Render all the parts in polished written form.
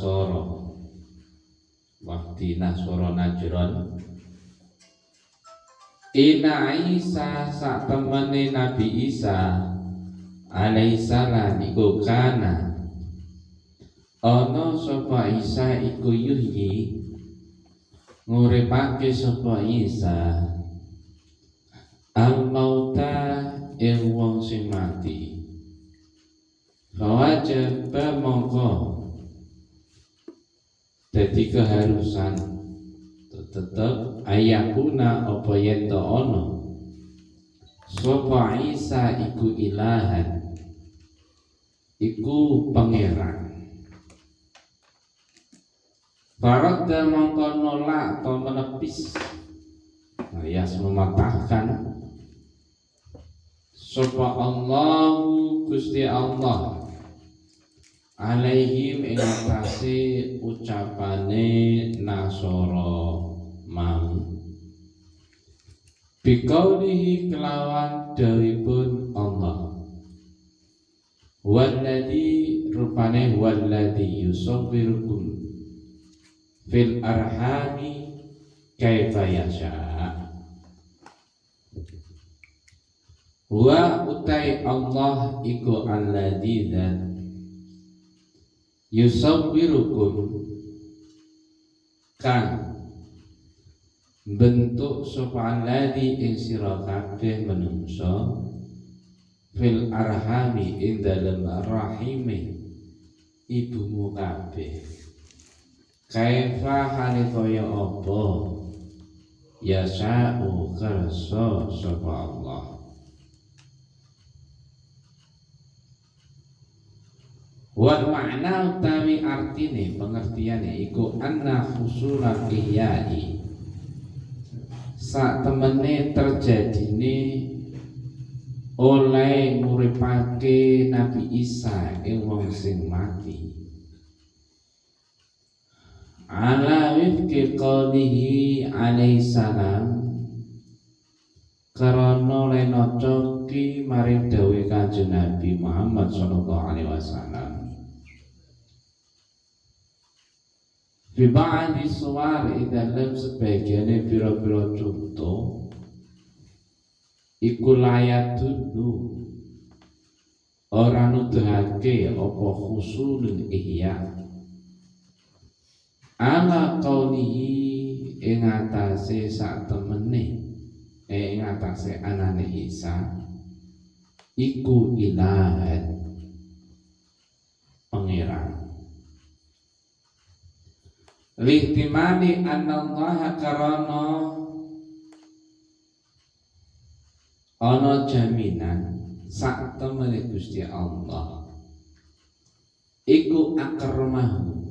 Nasoro waktu Nasoro Najron. Ina Isa sak temene Nabi Isa alaihissalam iku kana ana sapa Isa iku yuhyi nguripake sapa Isa al-mauta ing wong sing mati. Fawajaba mongko dadi keharusan tetep ayakuna apa yen to ana sapa Isa iku ilahan iku pangeran. Faradda mongko nolak atau menepis alias mematahkan sapa Allahu Gusti Allah alaihim ing atase ucapane Nasara mau biqaulihi kelawan dawuhipun Allah walladzi rupane walladzi yusawwirukum fil arhami kaifa yasha wa utai Allah iku alladzi dzat yusawwirukum kan bentuk sapa alladzi ing sira kabeh manungsa fil arhami ing dalem rahime ibumu kabeh kaifa halifaya apa yasa'u karsa sapa Allah. Wal makna utawi artine pengertiane iku anna husulal ihyai sak temene terjadine oleh nguripake Nabi Isa ing wong sing mati ala wifqi qaulihi alaihi salam karena lena coki maring dawuh Kanjeng Nabi Muhammad sallallahu alaihi wasallam fi ba'di suwar dalam sebagiannya biro-biro contoh iku layat dulu orang nuduhake apa husulun ihya ala qaulihi ing atase sak temene ing atase anane Isa iku ilahan pangeran lihtimali annallaha karana ana jaminan sak temene Gusti Allah iku akramahu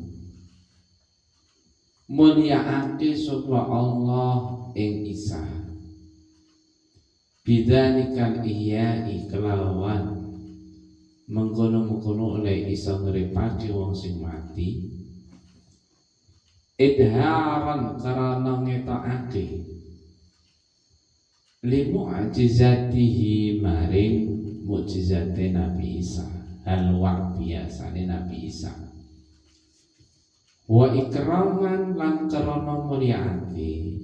mulyaake sapa Allah ing Isa bidzalikal ihyai kelawan mengkono-mengkono oleh Isa ngripake wong sing mati idharan karana ngetokake limu ajizatihi maring mukjizate Nabi Isa hal luar biasane Nabi Isa wa ikraman lan karana mulyaati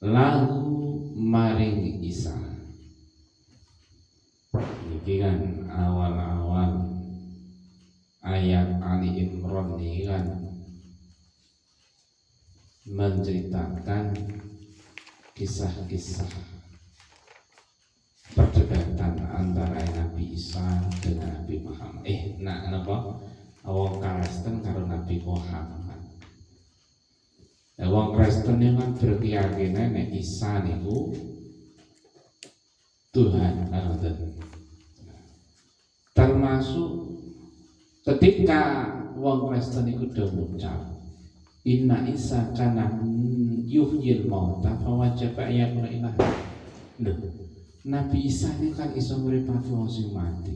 lahu maring Isa. Iki kan awal-awal ayat Ali Imran ini kan menceritakan kisah-kisah perdebatan antara Nabi Isa dengan Nabi Muhammad. Napa? Wong Kristen karo Nabi Muhammad. Wong Kristen yang kan berkeyakinan nek Isa niku Tuhan, termasuk ketika wong Kristen niku dawuh ucap Inna Isa kana yuhyil mauta fawajaba yakuna ilah. Nabi Isa ini kan iso nguripake wong sing mati.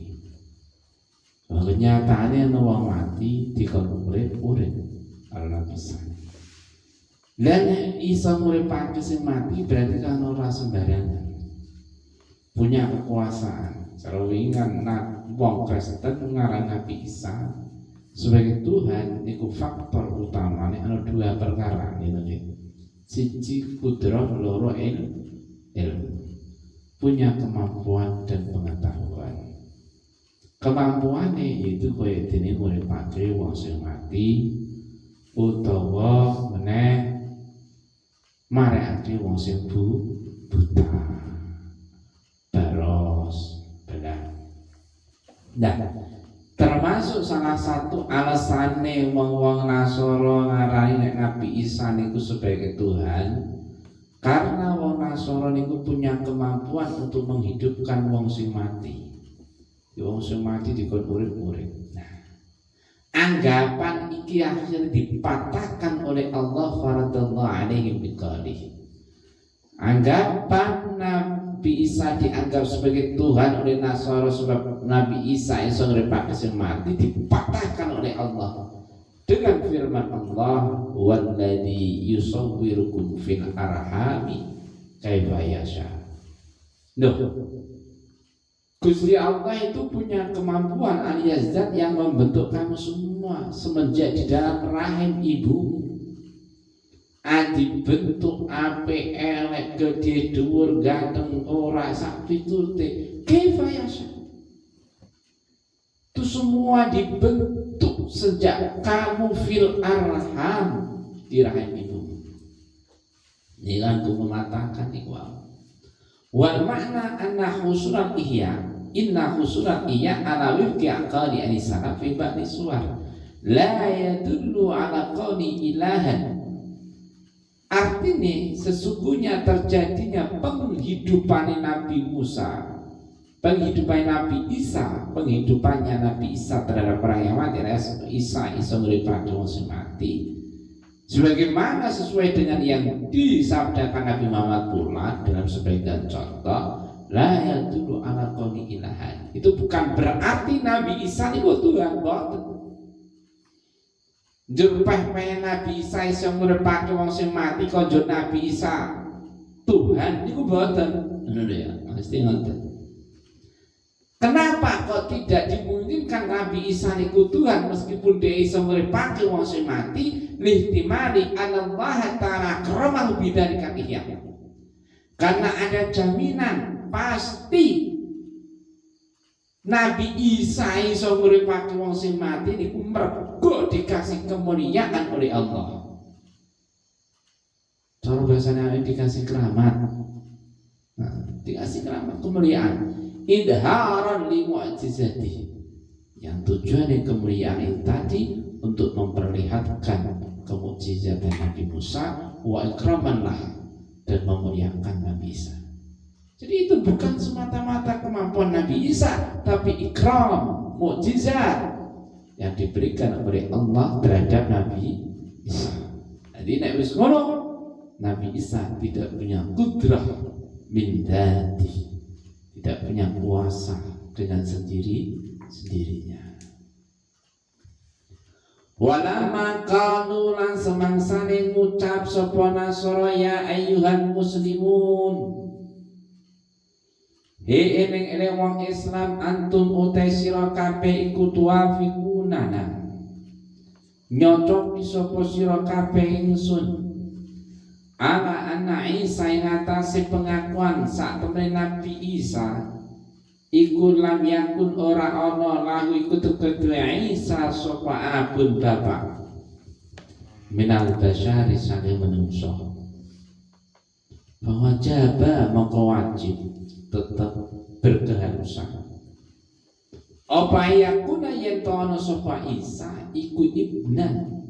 Kenyataannya ana wong mati dikon urip karo Nabi Isa. Lan iso nguripake sing mati berarti kan ora sembarangan. Punya kekuasaan. Cara wingan wong Kristen ngarang Nabi Isa sebagai Tuhan niku faktor utamane ana dua perkara ini. Siji kudrah, loro ilmu. Punya kemampuan dan pengetahuan. Kemampuannya itu kaya dene nguripake wong sing mati utawa meneh marekake wong sing buta. Baros belah. Nah, termasuk salah satu alasane wong-wong Nasara ngarani nek Nabi Isa niku sebagai Tuhan karena wong Nasara niku punya kemampuan untuk menghidupkan wong sing mati. Wong sing mati dikon urip-urip. Nah, anggapan iki akhirnya dipatahkan oleh Allah faradallahu alaihi biqalih. Anggapan Nabi Isa dianggap sebagai Tuhan oleh Nasara sebab Nabi Isa iso ngrepake sing mati dipatahkan oleh Allah dengan firman Allah walladzi yusawwirukum fil arhami kaifa yasha. Gusti Allah itu punya kemampuan alias zat yang membentuk kamu semua semenjak di dalam rahim ibu. Dibentuk ape elek gede dhuwur ganteng ora sak piturute kaifa yasha. Itu semua dibentuk sejak kamu fil arham di rahim ibu. Ini kan aku mengatakan iku. Wal makna anna husulan ihya inna husulan ihya ala wifqi aqali anisalaf fi ba'di suwar la yadullu ala qawli ilahan. Artinya sesungguhnya terjadinya penghidupan Nabi Musa, penghidupan Nabi Isa, penghidupannya Nabi Isa terhadap orang yang mati, Isa nguripake wong sing mati. Sebagaimana sesuai dengan yang disabdakan Nabi Muhammad pula dalam sebagian contoh, la yadullu ala qawli ilahan. Itu bukan berarti Nabi Isa itu Tuhan, boten. Jurpah pengen Nabi Isa iso nguripake wong sing mati konjo Nabi Isa Tuhan niku boten. Ngono ya, mesti ngoten. Kenapa kok tidak dimungkinkan Nabi Isa niku Tuhan meskipun dia iso nguripake wong sing mati? Lihtimali Allah ta'ala karamahu bidzalika ihya. Karena ada jaminan pasti Nabi Isa iso nguripake wong sing mati niku mergo dikasih kemuliaan oleh Allah. Cara bahasanya dikasih keramat. Nah, dikasih keramat kemuliaan. Idharan li mu'jizati. Yang tujuannya kemuliaan itu tadi untuk memperlihatkan kemukjizatan Nabi Musa wa ikraman lah dan memuliakan Nabi Isa. Jadi itu bukan semata-mata kemampuan Nabi Isa, tapi ikram, mukjizat yang diberikan oleh Allah terhadap Nabi Isa. Jadi nek wis ngono, Nabi Isa tidak punya kudrah min dzati, tidak punya kuasa dengan sendirinya. Walama qalu lan semangsane ngucap sapa Nasara ya ayyuhal muslimun. He eneng wong Islam antum utai sira kabeh iku tuafikunana. Nyocok sapa sira kabeh ingsun. Ala anna Isa ing atase pengakuan sak temene Nabi Isa iku lam yakun ora ana lahu iku kedue Isa sapa abun bapak minal basyari sange menungso. Bahwa jaba maka wajib tetap berkeharusan. Apa yakuna yen ana sapa Isa iku ibnan,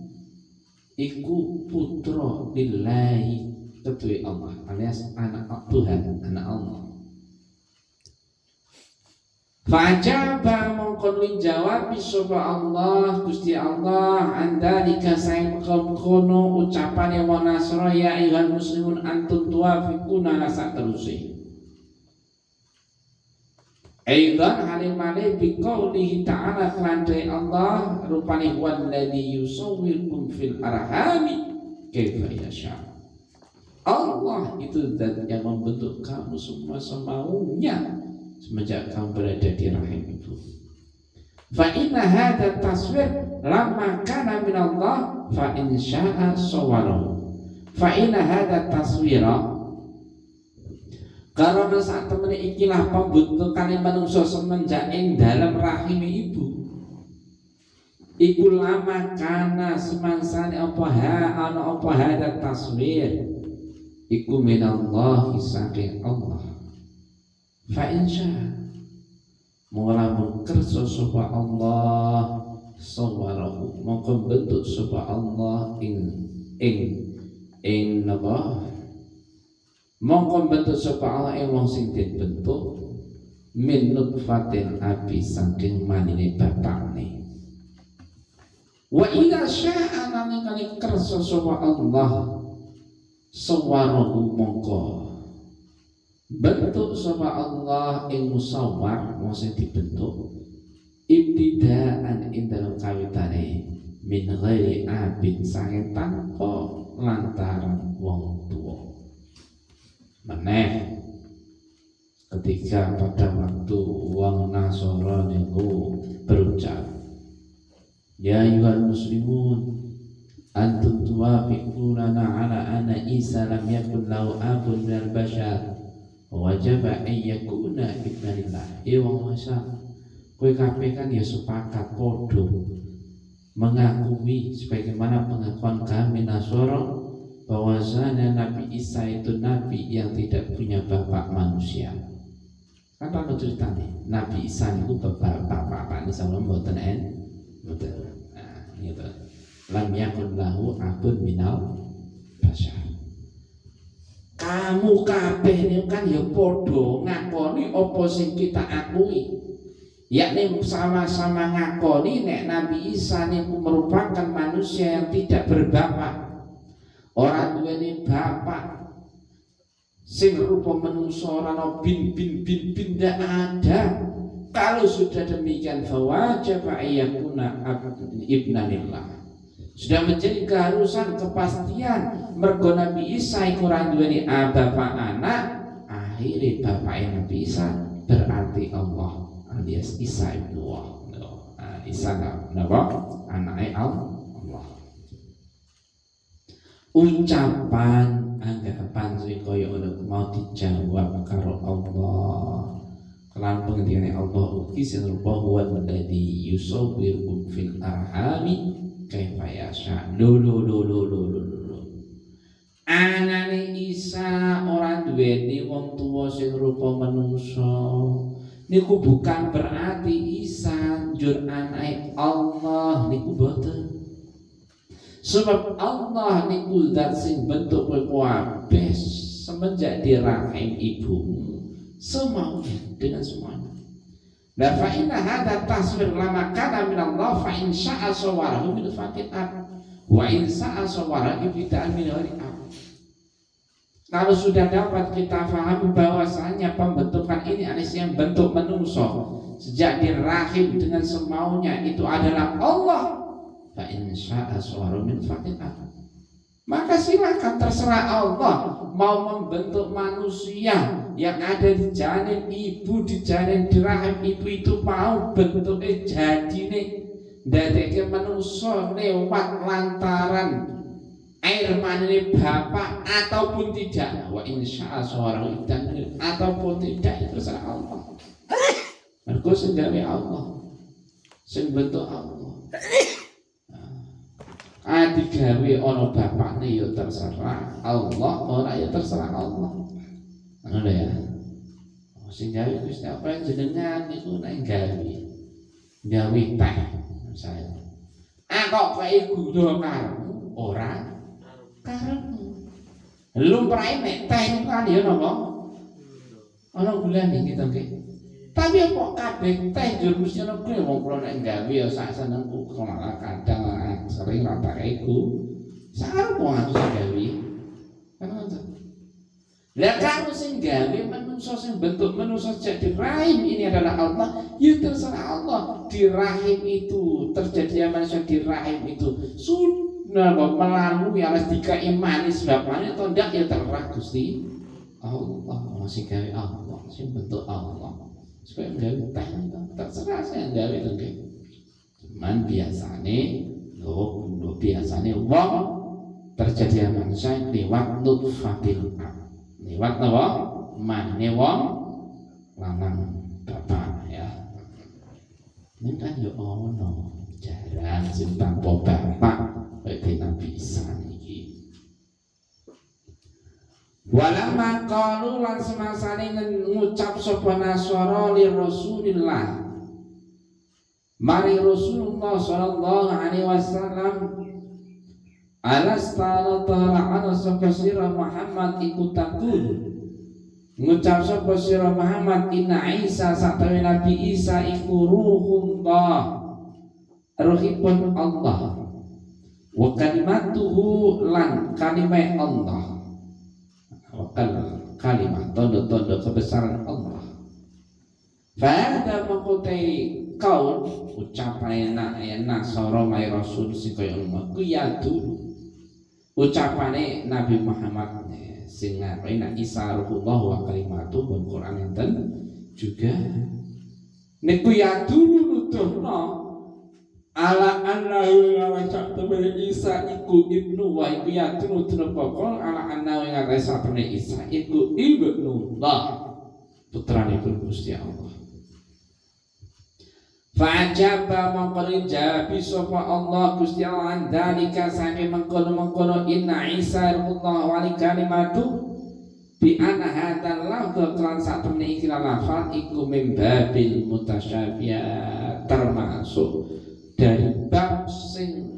iku putra lillahi kedue Allah alias anak Tuhan, anak Allah. Fajaba mongkon jawab sapa Allah Gusti Allah andalika saing kono ucapane wong Nasra ya ayyuhal muslimun antum tuwafiquna sak teruse. Aidan halimane biqaulihi ta'ala kelandai Allah rupane walladzi yusawwirukum fil arhami kaifa yasha. Allah itu zat yang membentuk kamu semua semaunya semenjak kamu berada di rahim ibu. Fa inna hadha taswir lamma kana min Allah fa in syaa sawarahu. Fa inna hadha taswira karena saat temen ikilah pembentukan manungsa semenjak ing dalam rahim ibu. Iku lama kana semangsane apa ana apa hadha taswir iku minallahi saking Allah. Fa insya mula mengkerso sapa Allah sawarahu mongko bentuk sapa Allah ing napa mongko bentuk sapa Allah ing wong sing dibentuk min nutfatin abi saking manine bapakne. Wa idza syaa nalikane kersa sapa Allah sawarahu mongko bentuk sapa Allah ing musawwar wong sing dibentuk ibtidaan ing dalem kawitane min ghairi abin sange tanpa lantaran wong tuwa. Meneh ketika pada waktu wong Nasara niku berucap, ya ayyuhal muslimun antum tuwafiquna ala anna Isa lam yakun lahu abun minal bashar wajaba an yakuna ibnalillah. Wong masa kowe kabeh kan ya sepakat padha mengakui sebagaimana pengakuan kami Nasara bahwasanya Nabi Isa itu nabi yang tidak punya bapak manusia. Kan ana ceritane Nabi Isa niku bapak-bapak sama mboten mboten. Nah, gitu. Lam yakun lahu abun minal bashar. Kamu kabeh ini kan ya padha ngakoni apa sing kita akui, yakni sama-sama ngakoni nek Nabi Isa niku merupakan manusia yang tidak berbapak, ora duweni bapak sing rupa manungsa ora ana bin ndak ada. Kalau sudah demikian fawajib ayyakuna ibnanillah. Sudah menjadi keharusan kepastian mergo Nabi Isa iku ora duweni bapak anak, akhire bapak Nabi Isa berarti Allah alias Isa ibnu Allah. Isa napa? Anake Allah. Ucapan anggapan sing kaya ngono mau dijawab karo Allah. Kelan pengendikane Allah ugi sing rupa huwa alladzi yusawwirukum fil arhami kaifa yasha. Anane Isa ora duweni wong tuwa sing rupa manungsa. Niku bukan berarti Isa njur anake Allah, niku boten. Sebab Allah niku zat sing bentuk kowe kabeh semenjak di rahim ibumu semaunya dengan semuanya. Dan fa inna hadza taswir lama kana min Allah fa in syaa sawarahu min fatin ab wa in syaa sawarahu bid'an min ghairi ab. Kalau sudah dapat kita pahami bahwasanya pembentukan ini anis yang bentuk manusia sejak di rahim dengan semaunya itu adalah Allah, fa in syaa sawarahu min fatin ab. Maka silakan terserah Allah mau membentuk manusia yang ada di janin ibu, di janin di rahim ibu itu mau bentuknya jadi nih dadeke manusia lewat lantaran air mani bapak ataupun tidak, wa insya seorang idan ataupun tidak itu terserah Allah. Mergo sing gawe Allah, sing bentuk Allah. Digawe ana bapakne ya terserah Allah, ora ya terserah Allah. Ngono ya. Sing gawe Gusti apa jenengan niku nek gawe teh saya. Kok kaya gula karepmu ora karepmu. Lumrahe nek teh niku kan ya napa? Ana gulane gitu nggih. Tapi kok kabeh teh jur mesti ana kuwi wong kula nek gawe ya sak senengku malah kadang sering ora pakai iku. Sak wong aku sing gawe. Lah kamu sing gawe manungsa sing bentuk manungsa jadi rahim ini adalah Allah, ya terserah Allah. Di rahim itu terjadi manusia di rahim itu sudah melalui alas dikaimani sebabnya atau ndak ya terserah Gusti Allah. Masih gawe Allah, sing bentuk Allah. Supaya gawe teh terserah saya gawe nggih. Man biasane wong terjadi manusia lewat nutfatil lewat napa mane wong lanang bapak ya. Ini kan yo ono jarang sing tanpa bapak kaya Nabi Isa iki. Walamma qalu lan semasane ngucap sapa Nasara li Rasulillah mari Rasulullah sallallahu alaihi wasallam alasta ta'ala sapa sira Muhammad iku takul ngucap sapa sira Muhammad inna Isa satawi Nabi Isa iku ruhullah ruhipun Allah wa kalimatuhu lan kalimah Allah wa kalimat tondo-tondo kebesaran Allah. Fahada mengkutai kau ucapan Nasara mai Rasul sing kaya ngono ku ya dulu ucapane Nabi Muhammad sing ngarep Isa ruhullah wa kalimatu pun Quran enten juga niku ya dulu nuduhno ala annahu ngawacak temene Isa iku ibnu wa iku ya dulu pokok ala annahu ngawacak temene Isa iku ibnullah putranipun Gusti Allah. Fa'ajaba mongkoni jabi sopa Allah Gusti Allah dalika saking mengkono-mengkono inna Isa ruhullah wa kalimatu bi anna hadzal lafdz lan satemene iki lafal iku mim babil mutasyabiyah termasuk dari bab sing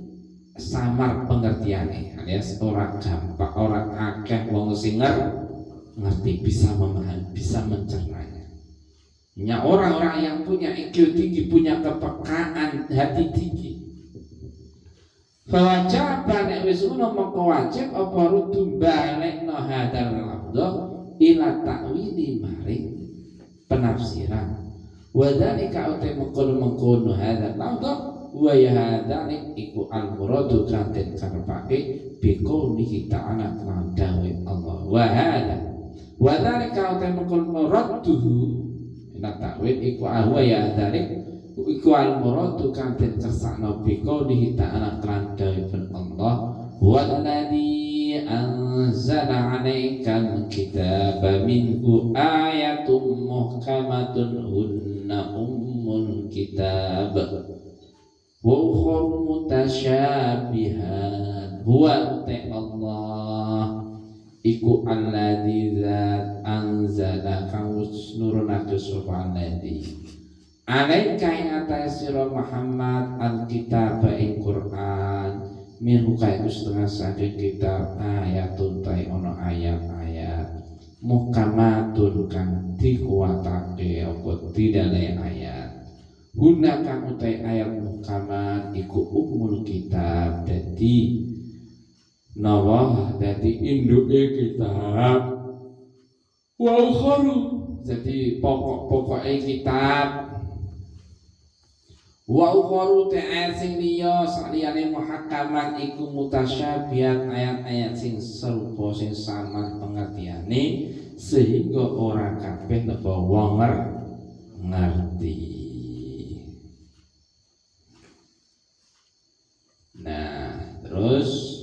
samar pengertiane alias ora gampang ora akeh wong sing ngerti bisa memahami bisa mencernanya. Ya orang-orang yang punya IQ tinggi, punya kepekaan hati tinggi. Fawajaban nek wis ngono mongko wajib apa rudu balekno hadzal lafdz ila ta'wili maring penafsiran. Wa dzalika uta mengkono hadzal lafdz wa ya hadzalik iku al-muradu kanten karepake bi qouli ta'ala lan dawe Allah. Wa dzalika uta mengkono radduhu takwil iku ahwa ya dzalik iku al muradu kang dikersakno bi qouli ta'ala kan dawuh Allah walladzi anzala 'alaikal kitaba minhu ayatun muhkamatun hunna ummul kitab wa ukhra mutasyabihat huwa Allah iku alladzi zat anzala kaus nurunake sapa alladzi alaika ing atas sira Muhammad alkitab ing Quran min kaya setengah saking kitab ayatun tai ono ayat-ayat muhkamatun kang dikuatake apa tidale ayat guna kang utai ayat muhkamat iku umul kitab dadi nawa dadi induke kitab wa ukharu jadi pokok-pokoke kitab wa ukharu ta'al sing liya saliyane muhakaman iku mutasyabihat ayat-ayat sing serupa sing sama pengertiane sehingga ora kabeh napa wong ngerti. Nah terus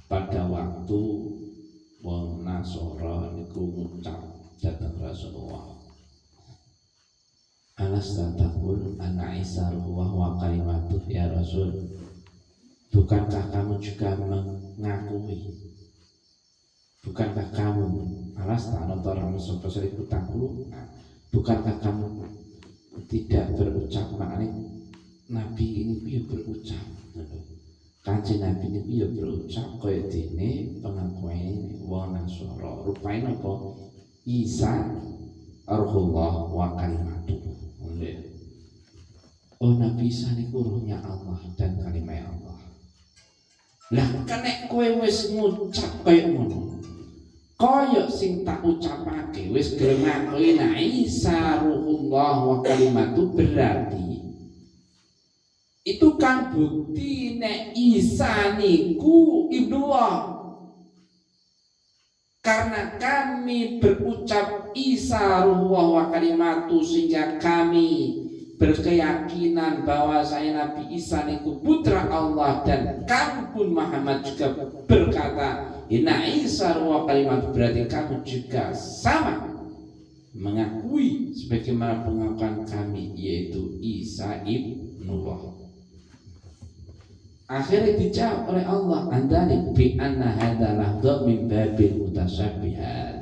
pada waktu wong Nasara niku ngucap dhateng Rasulullah Anastatakur anna Isa ruhullah wa kalimatuh ya Rasul, bukankah kamu juga mengakui, bukankah kamu Anastatakur sapa seribu takulu, bukankah kamu tidak berucap maknanya Nabi ini dia berucap Kanjeng Nabi ini ya berucap kaya dene pengakuan wong Nasara rupane apa Isa ruhullah wa kalimatuh. Oh Nabi Isa niku ruhnya Allah dan kalimat Allah. Lah nek kowe wis ngucap kaya ngono kaya sing tak ucapake wis gelem ngakui Isa ruhullah wa kalimatuh berarti itu kan bukti nek Isa niku ibnullah. Karena kami berucap Isa ruhullah wa kalimatu, sehingga kami berkeyakinan bahwa saya Nabi Isa niku putra Allah, dan kamu pun Muhammad juga berkata Inna Isa ruhullah kalimatu, berarti kamu juga sama mengakui sebagaimana pengakuan kami, yaitu Isa ibnullah. Akhirnya dijawab oleh Allah, andalik bi anna hadza lahdu min babil mutasyabihat.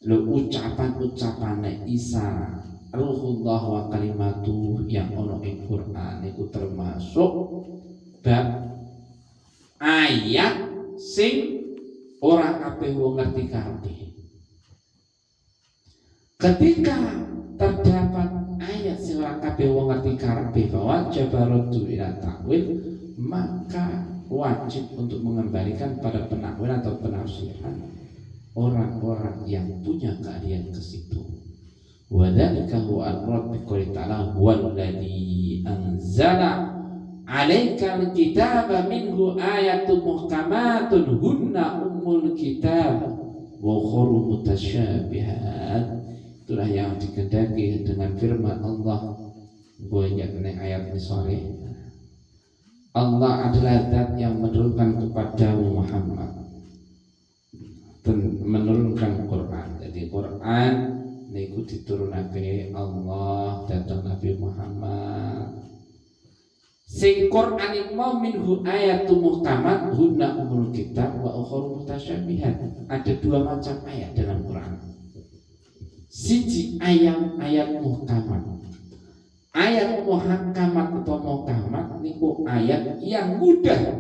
Lo ucapan-ucapane Isa ruhullah wa kalimatu yang ono ing Quran iku termasuk bab ayat sing ora kabeh wong ngerti kabeh. Ketika terdapat ayat sing ora kabeh wong ngerti kabeh bahwa jabaratu ila takwil, maka wajib untuk mengembalikan pada penakwil atau penafsiran orang-orang yang punya keahlian ke situ. Wa dzalika huwa ar-rabb bi qouli ta'ala huwallazi anzala 'alaikal kitaba minhu ayatun muhkamatun hunna ummul kitab wa ukhra mutasyabihat. Itulah yang dikehendaki dengan firman Allah. Banyak ayat ini sore. Allah adalah zat yang menurunkan kepadamu Muhammad, menurunkan Quran. Jadi Quran niku diturunake Allah datang Nabi Muhammad. Sing Quran iku mau minhu ayatun muhkamat hunna ummul kitab wa ukhra mutasyabihat. Ada dua macam ayat dalam Quran. Siji ayat muhkamat. Ayat muhakamat atau muhkamat niku ayat yang mudah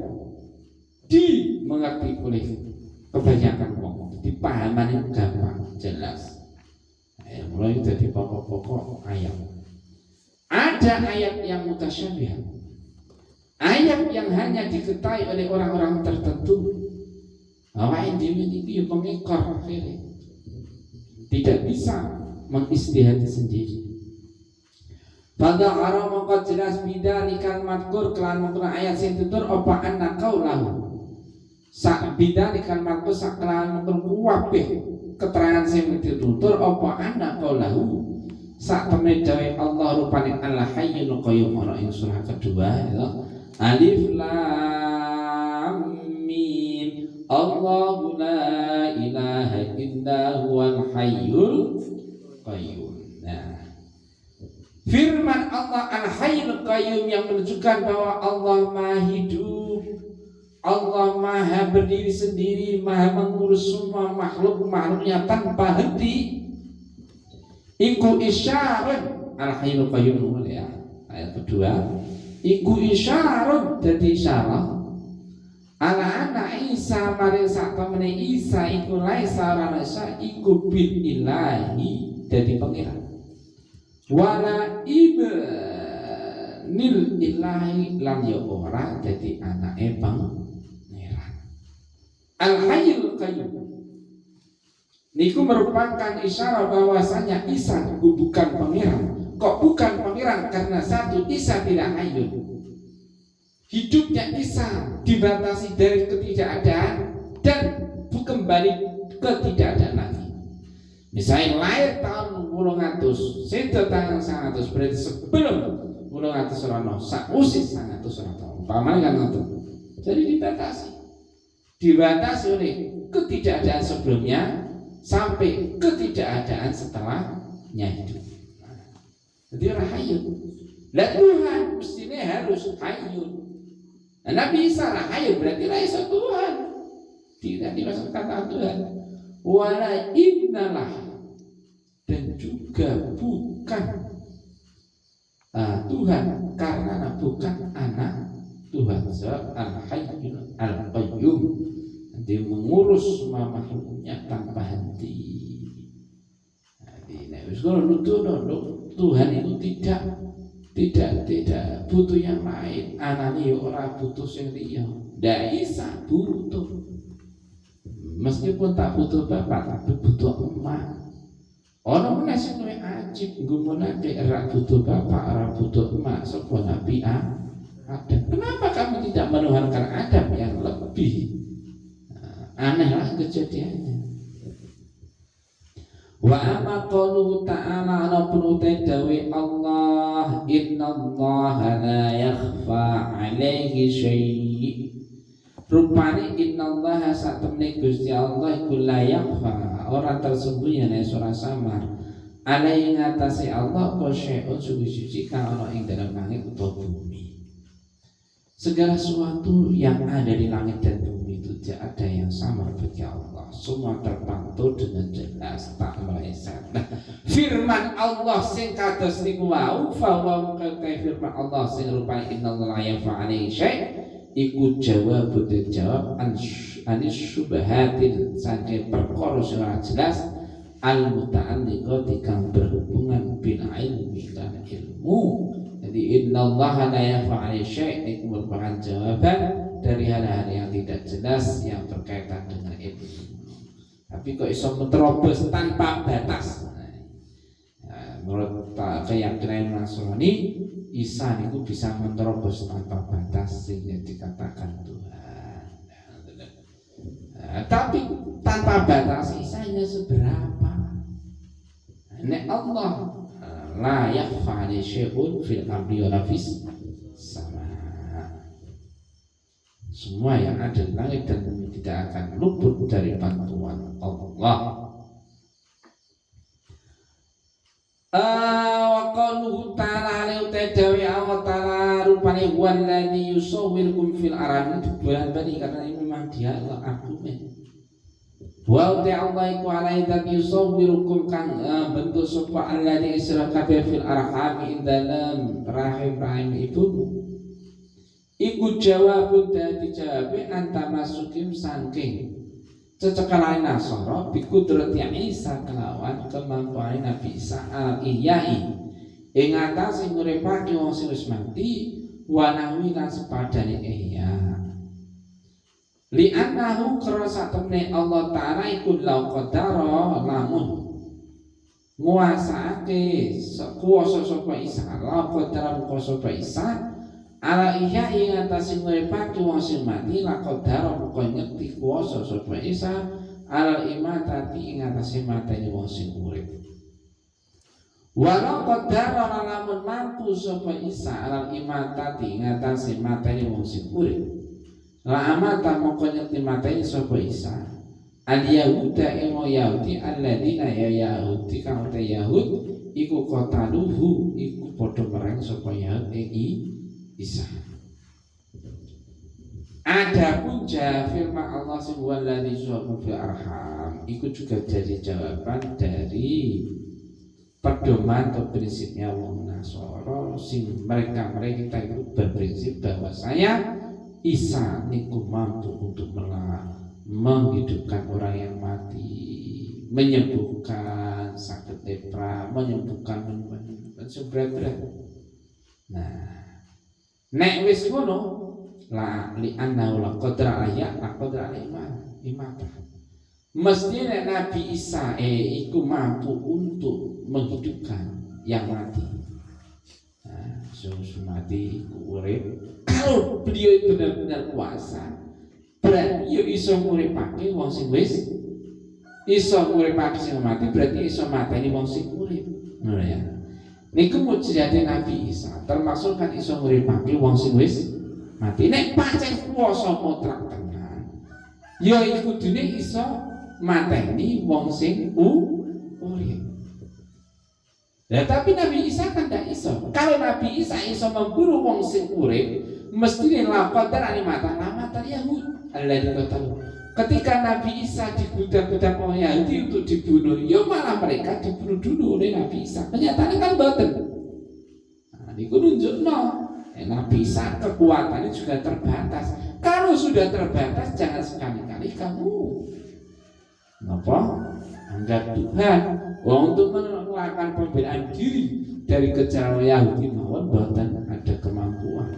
dimengerti oleh kebanyakan orang, dipahamani gampang, jelas. Mulai dari pokok-pokok ayat. Ada ayat yang mutasyabihat, ayat yang hanya diketahui oleh orang-orang tertentu. Bahwa ini itu pengekor akhirnya tidak bisa mengistihati sendiri. Pada haram mongko jelas bidalikal madkur kelan mengkena ayat sing tutur apa anna qaulahu. Sak bidalikal madkur sak kelan mengkena kabeh keterangan sing ditutur apa anna qaulahu. Sak temene dawuh Allah rupane Allah hayyul qayyum ana ing surah kedua ya. Alif lam mim. Allahu la ilaha illa huwal hayyul qayyum. Nah, firman Allah Al-Hayyul Qayyum yang menunjukkan bahwa Allah Maha hidup, Allah Maha berdiri sendiri, Maha mengurus semua makhluk-makhluknya tanpa henti. Iku isyarat Al-Hayyul Qayyum ya. Ayat kedua, iku isyarat jadi isyarat ala anna Isa maring sak temene Isa iku laisa ranasa iku bil ilahi dadi pangeran. Wala ibnil ilahi lan ya ora dadi anake pangeran. Al-Hayyul Qayyum niku merupakan isyarat bahwasanya Isa bukan pangeran. Kok bukan pangeran? Karena satu, Isa tidak hayyul. Hidupnya Isa dibatasi dari ketidakadaan dan kembali ketidakadaan lagi. Misalnya lahir tahun 800, sedo tahun 100, berarti sebelum 800 orang sakusis 100 orang tahun. Paman kan nonton. Jadi dibatasi oleh ketidakadaan sebelumnya sampai ketidakadaan setelahnya hidup. Jadi orang hayyul. Lah Tuhan mestinya harus hayyul. Nah, Nabi Isa hayyul berarti laisa Tuhan. Tidak dimasuk kata Tuhan. Wala ibnalah, dan juga bukan Tuhan karena bukan anak Tuhan. Al-Hayyul Al-Qayyum, dia mengurus semua makhluknya tanpa henti. Jadi Tuhan itu tidak butuh yang lain. Anani ora butuh sing liya. Ndak Isa butuh. Meskipun tak butuh bapak, tapi butuh emak. Orang meneh sing luwih ajib nggumunake ora butuh bapak, ora butuh emak, sapa Nabi Adam. Kenapa kamu tidak menuhankan Adam yang lebih? Anehlah kejadiannya. Wa amma qauluhu ta'ala anapun utai dawe Allah innallaha la yakhfa alaihi syai'. Rupane innallaha satemene Gusti Allah iku la yakhfa ora tersembunyi nek ora samar alaihi ngatasi Allah apa syai'un suci kang ana ing dalam langit utawa bumi. Segala sesuatu yang ada di langit dan bumi itu tidak ada yang samar bagi Allah. Semua terpantau dengan jelas tak meleset. Nah, firman Allah sing kados niku wau fa wa firman Allah sing rupane innallaha yaf'alu syai' iku jawab anis syubhatin saking perkara sing jelas al muta'alliqati kang berhubungan bil ilmi dan ilmu. Jadi innallaha la yaf'alu syai' itu merupakan jawaban dari hal-hal yang tidak jelas yang berkaitan dengan ilmu. Tapi kok iso menerobos tanpa batas. Nah, menurut keyakinan Nasrani, Isa itu bisa menerobos tanpa batas sehingga dikatakan Tuhan. Nah, tapi tanpa batas Isa hanya seberapa? Nek Allah la yakhfa alaihi syai'un fil ardi wa fis sama. Semua yang ada di langit dan bumi tidak akan luput dari bantuan Allah. Wa qaluhu ta'ala alaihi tadawi Allah ta'ala rupane walladzi yusawwirukum fil arham bulan-bali karena ini memang dia argumen. Wa Allah iku alaihi tadawi yusawwirukum kang bentuk sapa alladzi israka fil arham ing dalam rahim ibumu. Iku jawabun dadi jawabe antamasukim saking cecekalane Nasara bikudrati Isa kelawan kemampuane Nabi Isa al-ihyai ing atase nguripake wong sing wis mati wa nahwi lan sepadane ihya li annahu krasa temne Allah taala iku law qadara lamun nguasake kuwasa sapa Isa law qadara kuwasa sapa Isa ala iya ing atase nguripake wong sing mati lakon daro moko nyekti kuwasa sapa Isa ala imatati ing atase mateni wong sing urip. Walau qadara lamun mampu sapa Isa ala imatati ing atase mateni wong sing urip. La amata moko nyekti mateni sapa Isa. Al Yahuda ing Yahudi alladzina ya Yahudi kang te Yahud iku qataluhu iku padha merang sapa Yahudi Isa. Adapun firman Allah subhanahu wa ta'ala fil arham itu juga jadi jawaban dari pedoman atau prinsipnya wong Nasara sing mereka itu berprinsip bahwa saya Isa niku mampu untuk menghidupkan orang yang mati, menyembuhkan sakit lepra, menyembuhkan seberat-berat. Nah, nek wis ngono la li anna la qadra ya la qadra imata. Mesti nek Nabi Isa iku mampu untuk menghidupkan yang mati. Nah, mati iku urip. Kalau beliau itu benar-benar kuasa, berarti yo iso nguripake wong sing wis iso nguripake sing mati, berarti iso mateni wong sing urip. Ngono ya. Niku mujizate Nabi Isa, termasuk kan iso nguripake wong sing wis mati. Nek pancen kuwasa mutlak tenan, ya iku kudune iso mateni wong sing urip. Nah, tapi Nabi Isa kan tidak iso. Kalau Nabi Isa iso memburu wong sing urip, mestine laqadar animata lamata Yahud. Allah dikatakan ketika Nabi Isa digoda-goda oleh Yahudi untuk dibunuh, ya malah mereka dibunuh dulu oleh Nabi Isa. Kenyataannya kan boten. Nah, ini nunjukno Nabi Isa kekuatannya juga terbatas. Kalau sudah terbatas, jangan sekali-kali kamu anggap Tuhan untuk melakukan pembelaan diri dari kejaran Yahudi mawon boten ada kemampuan.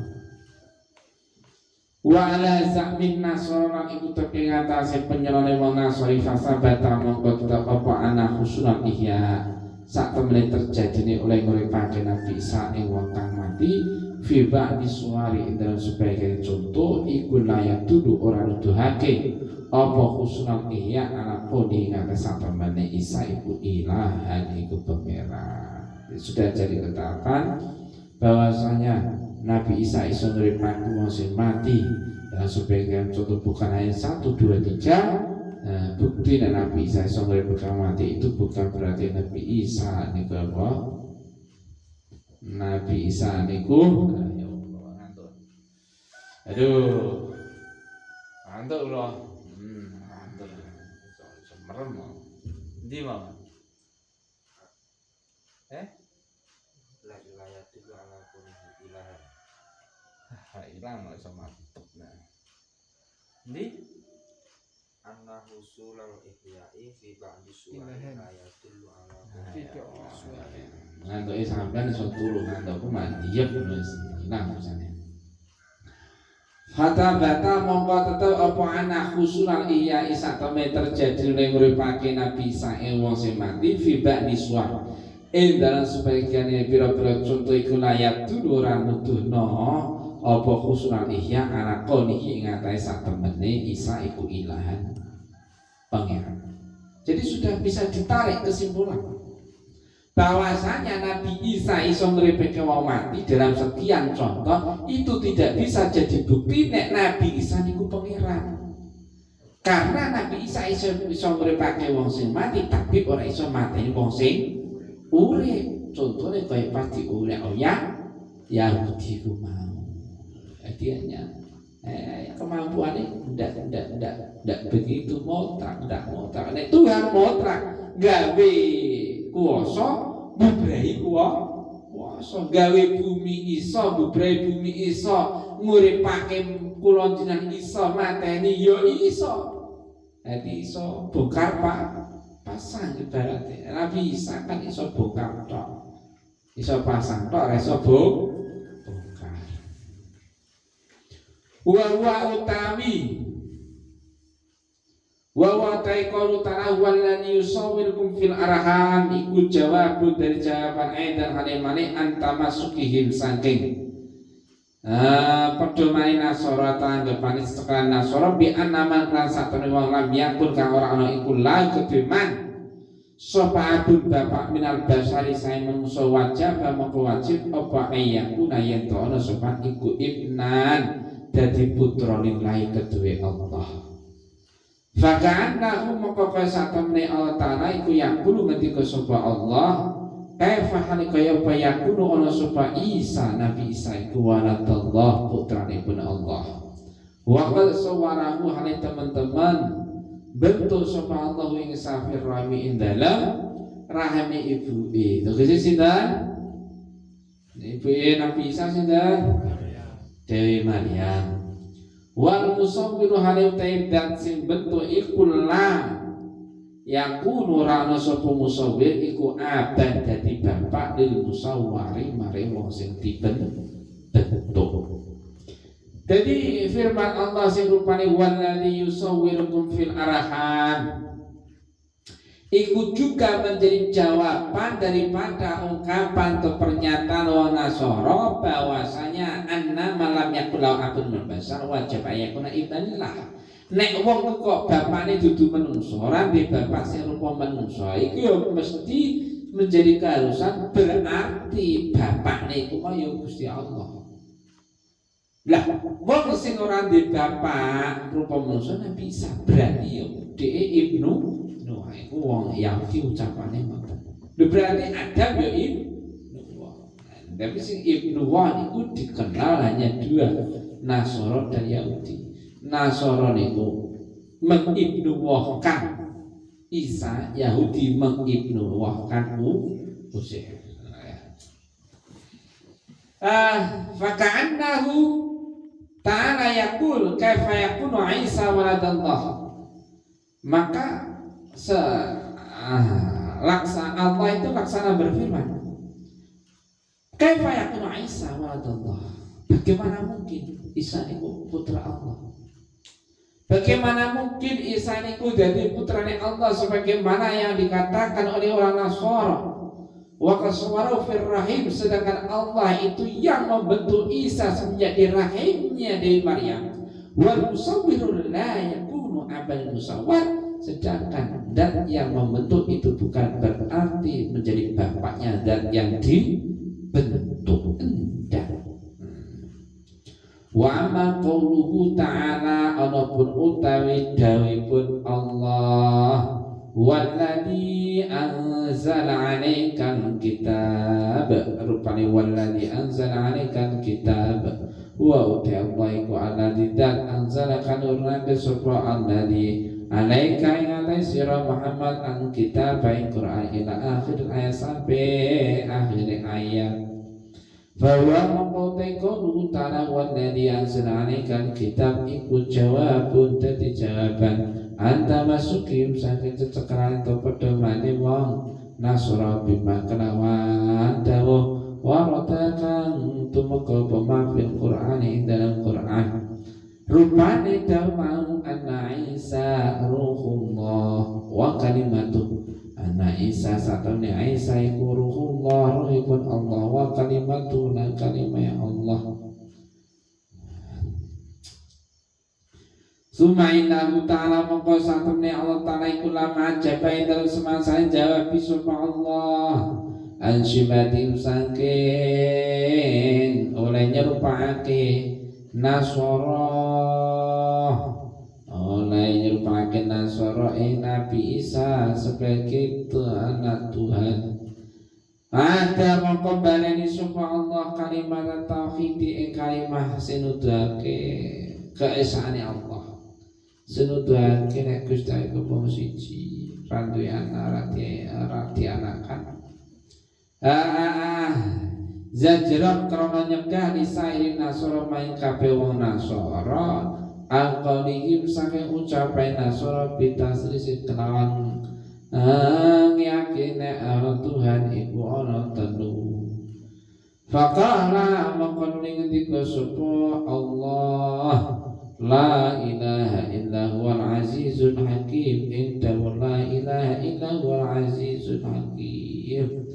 Wa ala za'min nasara iku teki ngatasi penyelone wong Nasrani fasabata mongko tetep apa ana husnul ihya sak temene terjadine oleh nguripake Nabi Isa ing wong kang mati fi ba'di suwari dalam sebagian contoh iku layak duduk orang nuduhake apa khusnul ihya ala qodi ngatas satamane Isa iku ilahan iku pangeran. Sudah jadi ketetapan bahwasanya Nabi Isa iso ngripake wong sing mati dalam sebagian contoh bukan ayat 1, 2, 3. Bukti dan Nabi Isa iso ngripake mati itu bukan berarti Nabi Isa niku apa? Nabi Isa niku ya Allah ngantuk. Aduh. Ngantuk loh. Ngantuk. Iso merem mau. Endi mau? La ilaha illa ala kulli ilahan. Ilang iso mantep nah. Endi? Anna husulal ihya'i fi ba'di suwari la yadullu ala kulli. Ngantuk sampean iso turu ngantukku mandiyep wis ilang rasane. Fata bata mongko tetep apa anak khusulan iya isa teme terjadi ning uripake Nabi Isa wong sing mati fi ba'di suwar. Dalam sebagian pira-pira contoh iku layat dulu ora nuduhno apa khusulan ihya ala qonihi ing atahe satemene Isa iku ilahan pangeran. Jadi sudah bisa ditarik kesimpulan bahwasanya Nabi Isa iso ngripeke wong mati dalam sekian contoh itu tidak bisa jadi bukti nek Nabi Isa niku pangeran. Karena Nabi Isa iso ngripake wong sing mati tapi ora iso mateni wong sing urip. Contohnya kaya pasti urip ya Yahudi ku mau. Hanya kemampuannya tidak begitu motrak, nek Tuhan motrak gawe kuwasa bubrahi kuwasa gawe bumi iso bubrahi bumi iso nguripake kula jenengan iso mateni ya iso. Dadi iso bongkar pasang ibaratnya. Nabi Isa kan iso bongkar tok. Iso pasang tok ora iso bongkar. Wa utawi wa ta'iqalu ta'ala walladzi yusawwirukum fil arham iku jawab dari jawaban aidan halimane antamasukihim saking pedomane Nasara tanggepane setekan Nasara bi annaman lan satune wong lam yakun kang ora ana iku la kedeman sapa abud bapak minal basari sae manungsa wajib moko wajib apa ayakuna yen to ana sapa iku ibnan dadi putra lillahi kedue Allah. Faka'annahu moko kaya satemene Allah Ta'ala iku yakulu ngendika sapa Allah kaifa halika ya apa yakunu ana sapa Isa Nabi Isa iku waladallah putranipun Allah. Wa qad sawarahu hale teman-teman bentuk sapa Allah ing safir rami ing dalam rahime ibuke. Tegese sinten? Ibuke Nabi Isa sinten? Dewi Maryam. Wal musawwiru hale taibat sing bentuk iku la yakunu rana sapa musawwir iku abad dadi bapak lil musawwari mare wong sing dibentuk. Jadi firman Allah sing rupane walladzi yusawwirukum fil arham iku juga menjadi jawaban daripada ungkapan atau pernyataan orang Nasara bahwasanya anna malam yakulau akun membesar wajib ayakuna ibnillah. Nek wong kok bapakne dudu menungso, ora duwe bapak sing rupa menungso, iku ya mesti menjadi keharusan berarti bapakne iku kaya Gusti Allah. Lah, wong sing ora duwe bapak rupa menungso Nabi Isa berarti ya dhek ibnu Nuh iku wong Yahudi ucapane ngoten. Berarti Adam ya ibnu Wah. Tapi sing ibnu Wah itu dikenal hanya dua, Nasara dan Yahudi. Nasara niku mengibnu wahkan Isa, Yahudi mengibnu wahkan Uzair. Faka'annahu ta'ala yaqul kaifa yakunu Isa waladallah. Maka Allah itu laksana berfirman kaifa yakunu Isa waladallah. Bagaimana mungkin Isa itu putra Allah? Bagaimana mungkin Isa itu jadi putranya Allah sebagaimana yang dikatakan oleh orang Nasara? Wa kaswaru fir rahim, sedangkan Allah itu yang membentuk Isa semenjak di rahimnya dari Maryam. Wal musawwirul la yakunu abal musawwar, sedangkan dan yang membentuk itu bukan berarti menjadi bapaknya dan yang dibentuk. Enggak. Wa ma qauluhu ta'ala, anapun utawi dawuhipun Allah, walladzi anzala 'alaikal kitab, rupane walladzi anzala 'alaikal kitab wa uti Allah iku alladzi dan anzala kanurna sapa alladzi 'alaika ing atas sira Muhammad an kitab ing Quran ila akhir ayat sampai akhir ayat. Bahwa mengkotai qauluhu ta'ala walladzi anzala 'alaikal kitab iku jawabun, dadi jawaban anta masukim saking cecekeran to pedomane wong nasra bima kelawan dawuh waratakan tumeka pemafil Qur'an ing dalam Qur'an rupane dawuh anna Isa ruhullah wa kalimatuh, anna Isa satune Isa iku ruhullah, ruhipun Allah, wa kalimatuh lan kalimah Allah. Sumailahu ta'ala mongko satemne Allah ta'ala iku lama jabai dalam semasa jawab sapa Allah ansyibatin saking oleh nyerupake Nasara, oleh nyerupake Nasara Nabi Isa sebagai anak Tuhan. Ada mongko baleni sapa Allah kalimat tauhid ing kalimah sinudake keesaane Allah. Senuduhake nek Gusti iku wong siji, randuwe anak rati anakan. Zajran krana nyegah lisairi Nasara maing kabeh wong Nasara, alqalihim saking ucapan Nasara bitasrisi kelawan yakine Tuhan iku ana telu. Faqala mongkon ngendika sapa Allah, la ilaha illa huwal azizul hakim, indahu la ilaha illa huwal azizul hakim.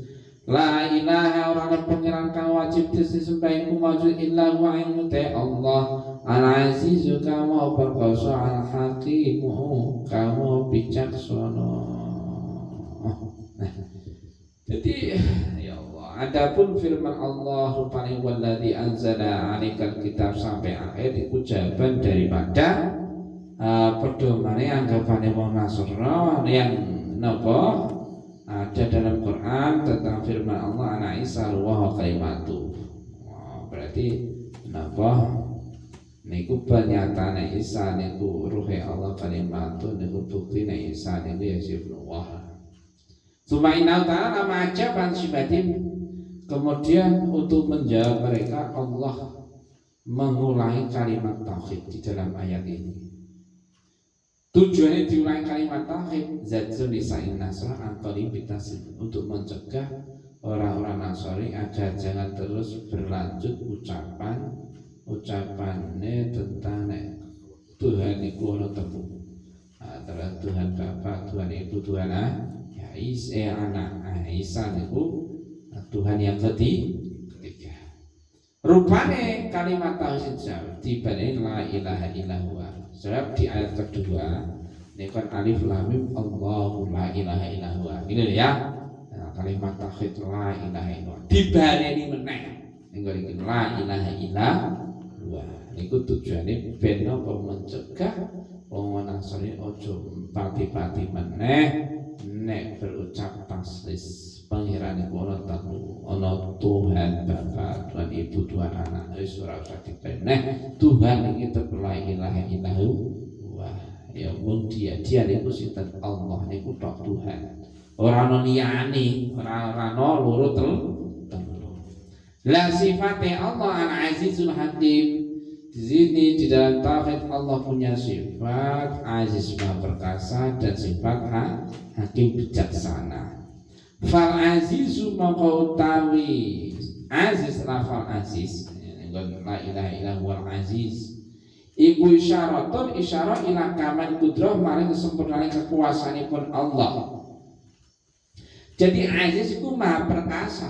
La ilaha orang pengiran kang wajib disembah iku maujud illa huwa ing Allah al azizu kamu perkasa al hakimu kamu bijaksana. Nah, jadi ya Allah, adapun firman Allah rupane walladzi anzala 'alaikal kitab sampai akhir itu jawaban daripada pedomane anggapane wong Nasrani yang napa ada dalam Quran tentang firman Allah anak Isa wa kalimatu. Berarti napa niku pernyataan Isa niku ruhe Allah kalimatu niku buktine Isa niku ya sifat. Sumainau ta'ala ma'ajaban syibatim, kemudian untuk menjawab mereka Allah mengulangi kalimat tauhid di dalam ayat ini. Tujuannya diulangi kalimat tauhid zadzun lisain nasra antoni bitasin, untuk mencegah orang-orang Nasrani agar jangan terus berlanjut ucapannya tentang Tuhan itu ono telu, antara Tuhan Bapa, Tuhan Ibu, Tuhan anak Isa niku Tuhan yang ketiga. Rupane kalimat tauhid dibanding la ilaha illallah. Sebab di ayat kedua ini kan alif lam mim Allahu la ilaha illallah. Ini ya. Nah, kalimat tauhid la ilaha illallah dibanding meneh niku iki la ilaha illallah. Niku tujuane ben apa mencegah wong Nasrani aja pati-pati meneh nek berucap taslis pengirane ana telu, ana Tuhan Bapa, Tuhan Ibu, Tuhan Anak, wis ora usah dipeneh. Tuhan iki la ilaha illallah. Ya mung dia niku sinten Allah niku tok Tuhan. Ora ana liyane, ora ana loro telu. La sifate Allah al-Azizul Hakim. Di sini di dalam tauhid Allah punya sifat aziz maha perkasa dan sifat hakim bijaksana. Fal azizu maka utawi aziz lafal aziz la ilaha illa huwal aziz iku isyaratun isyarah ila kamal kudrah maring kesempurnaan kekuasaanipun Allah. Jadi aziz itu maha perkasa.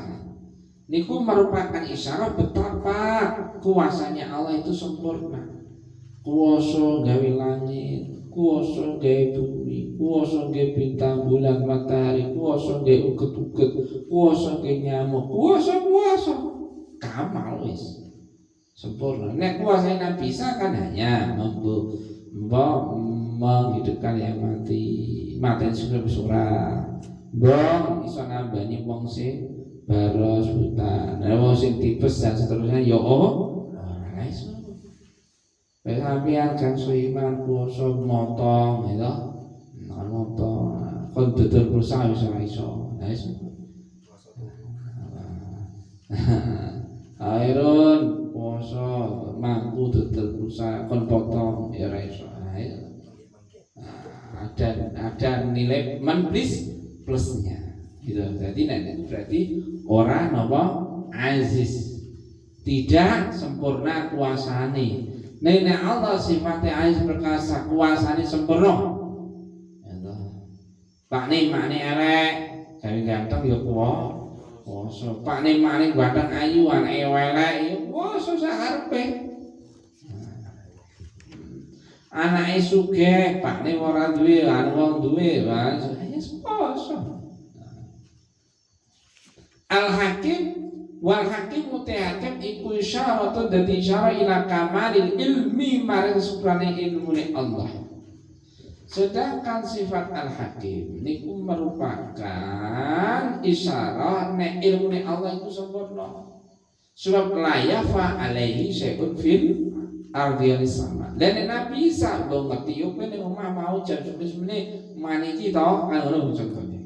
Niku merupakan isyarat betapa kuasanya Allah itu sempurna. Kuasa gawe langit, kuasa gawe bumi, kuasa gawe bintang, bulan, matahari, kuasa gawe uget-uget, kuasa gawe nyamuk, kuasa kamal wis sempurna. Nek kuasa Nabi Isa kan hanya menghidupkan yang mati surah. Bong iso nambani wong sing baros hutan, wong sing tipes dan seterusnya ya ora iso. Sampeyan kan iman kuasa motong gitu. Motong kon betul berusaha iso iso. Airun kuasa mampu betul berusaha kon potong ya ora iso. Ada nilai plusnya gitu. Jadi itu berarti orang apa aziz, tidak sempurna kuasane. Nek Allah sifatnya aziz perkasa, kuasane sempurna. Gitu. Pak nih makne elek, gawe ganteng ya kuwasa. Pak nih makne ganteng ayu anake elek ya kuwasa sakarepe. Anake sugih, pakne ora duwe, lan wong duwe, ya kuwasa. Al-Hakim wal hakim mutahakim iku isyaratun dadi isyarah ila kamalil ilmi maring suprane ilmune Allah. Sedangkan sifat al-hakim niku merupakan isyarah nek ilmune Allah itu sempurna. Sebab la yafa alaihi syai'un fil ardi sama. Dan Nabi Isa belum ngerti yo kene omah mau jam 11 maniki to kan ngono contohnya.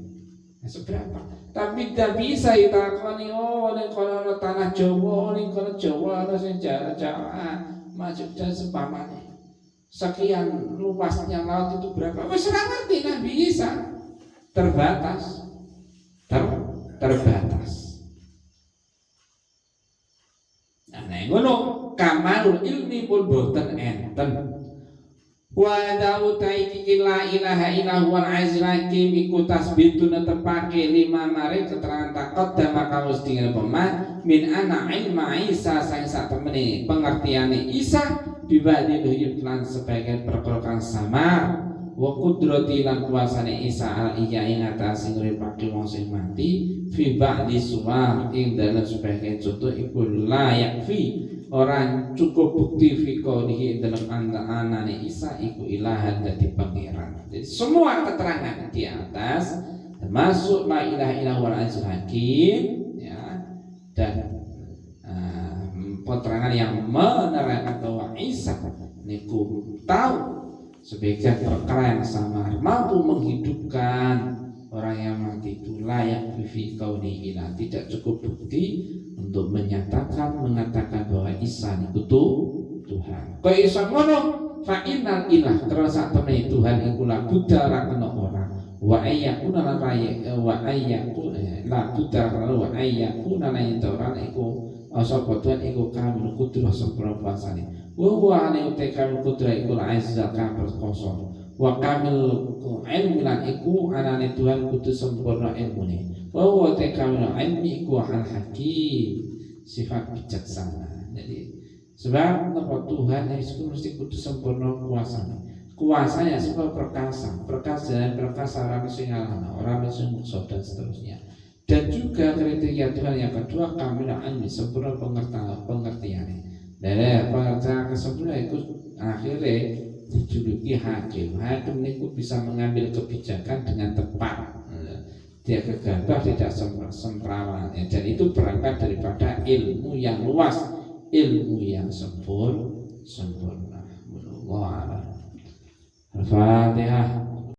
Seberapa? Tapi tidak bisa ditakoni ning kono tanah Jawa, ning kono Jawa ana sing jarak-jarak maju dan sepamane. Sekian luasnya laut itu berapa? Wis ora ngerti Nabi Isa. Terbatas. Terbatas. Nah, ngono kamalul ilmi pun boten enten. Wa dautai la ilaha illa huwal azizul hakim iku tasbituna tepake lima mare keterangan takot dan maka mesti ngepemah min ana ilma Isa sang sak temene pengertiane Isa dibadi dohib lan sebagian perkara sama wa qudrati lan kuasane Isa al iya ing atase ngripake wong sing mati fi ba'di suwar ing dalem sebagian contoh iku layak fi orang cukup bukti fikonihi dalam anane Isa iku ilahan dadi pangeran. Jadi semua keterangan di atas termasuk la ilaha illallah al-azizul hakim ya, dan keterangan yang menerangkan bahwa Isa niku tahu sebagian perkara yang samar mampu menghidupkan orang yang mati itu layak fi kaunihi ilah. Tidak cukup bukti untuk mengatakan bahwa Isa itu Tuhan. Kok iso ngono? Fa innal ilah terus sak temene Tuhan iku la buddha ora kena ora. Wa ayyakuna la buddha wa ayyakuna la yadran iku sapa Tuhan iku kamil kudrah sempurna kuasane. Wa huwa ane uta kamil kudrah iku azza kamil kosong. Wa kamil ilmu lan iku anane Tuhan kudu sempurna ilmune. Wa huwa kamil ilmi iku al-hakim sifat bijaksana. Jadi sebab Tuhan itu mesti kudu sempurna kuasanya. Kuasanya sebab perkasa dan perkasa orang sing ngalahna, orang sing muksa dan seterusnya. Dan juga kriteria Tuhan yang kedua kamil ilmi sempurna pengertiannya. Dari pengertian kesempurna itu akhirnya dijuluki hakim. Hakim itu bisa mengambil kebijakan dengan tepat. Dia gegabah tidak semrawut. Dan itu berangkat daripada ilmu yang luas, ilmu yang sempurna. Al-Fatihah.